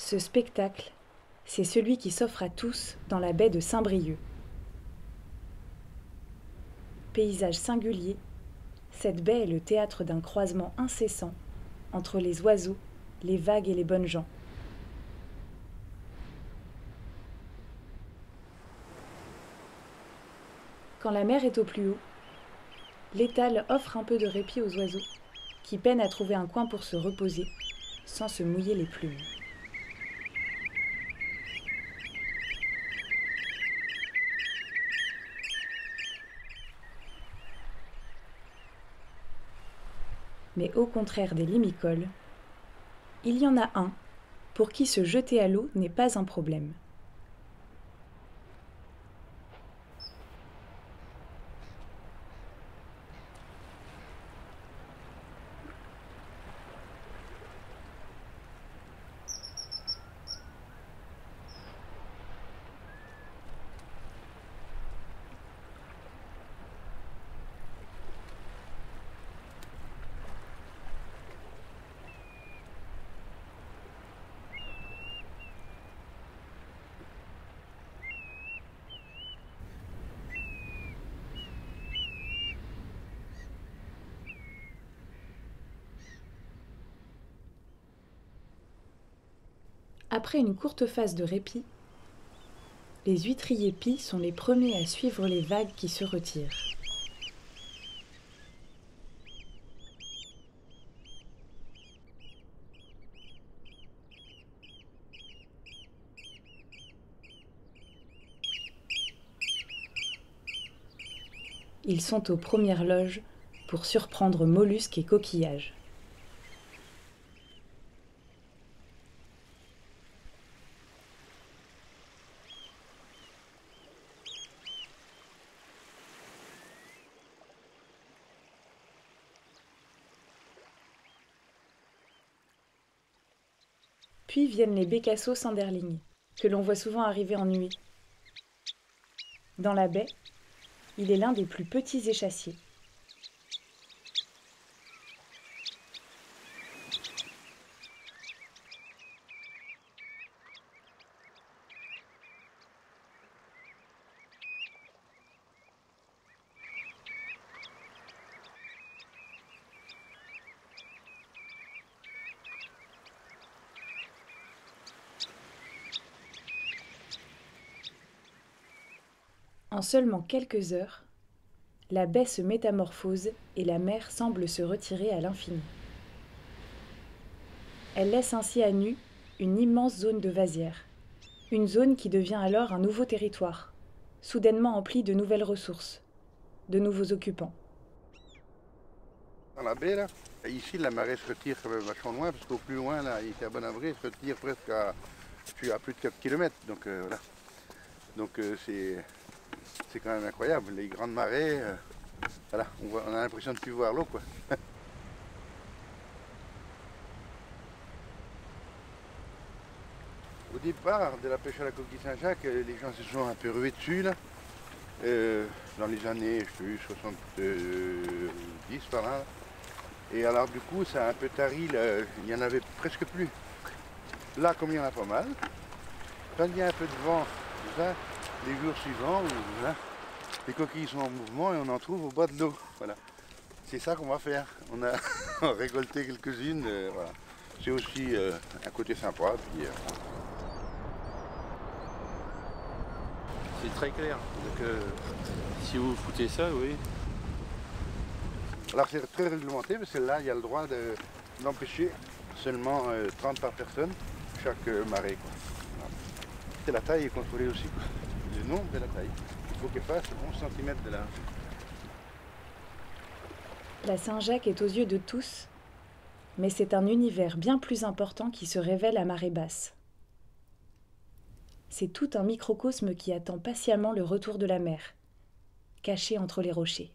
Ce spectacle, c'est celui qui s'offre à tous dans la baie de Saint-Brieuc. Paysage singulier, cette baie est le théâtre d'un croisement incessant entre les oiseaux, les vagues et les bonnes gens. Quand la mer est au plus haut, l'étale offre un peu de répit aux oiseaux qui peinent à trouver un coin pour se reposer sans se mouiller les plumes. Mais au contraire des limicoles, il y en a un pour qui se jeter à l'eau n'est pas un problème. Après une courte phase de répit, les huîtriers pies sont les premiers à suivre les vagues qui se retirent. Ils sont aux premières loges pour surprendre mollusques et coquillages. Puis viennent les bécassos sanderling, que l'on voit souvent arriver en nuée. Dans la baie, il est l'un des plus petits échassiers. En seulement quelques heures, la baie se métamorphose et la mer semble se retirer à l'infini. Elle laisse ainsi à nu une immense zone de vasière, une zone qui devient alors un nouveau territoire, soudainement empli de nouvelles ressources, de nouveaux occupants. Dans la baie, là, ici, la marée se retire quand même vachement loin, parce qu'au plus loin, là, il était à Bon-Avril, se retire presque à plus de 4 km. Donc voilà. Donc c'est quand même incroyable. Les grandes marées, voilà, on a l'impression de ne plus voir l'eau, quoi. Au départ de la pêche à la coquille Saint-Jacques, les gens se sont un peu rués dessus, là. Dans les années, je sais plus, 70 par là. Et alors du coup, ça a un peu tari, il n'y en avait presque plus. Là, comme il y en a pas mal, quand il y a un peu de vent, ça, les jours suivants, voilà, les coquilles sont en mouvement et on en trouve au bas de l'eau. Voilà. C'est ça qu'on va faire. On a récolté quelques-unes. Voilà. C'est aussi un côté sympa. Puis, C'est très clair. Donc si vous foutez ça, oui. Alors c'est très réglementé parce que là, il y a le droit d'empêcher seulement 30 par personne chaque marée. Voilà. Et la taille est contrôlée aussi, quoi. Le nombre de la taille. Il faut qu'elle fasse 11 cm de large. La Saint-Jacques est aux yeux de tous, mais c'est un univers bien plus important qui se révèle à marée basse. C'est tout un microcosme qui attend patiemment le retour de la mer, caché entre les rochers.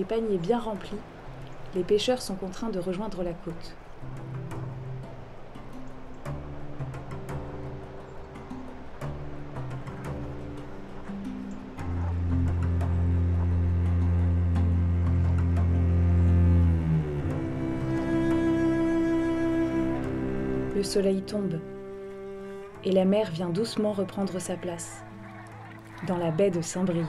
Les paniers bien remplis, les pêcheurs sont contraints de rejoindre la côte. Le soleil tombe et la mer vient doucement reprendre sa place dans la baie de Saint-Brieuc.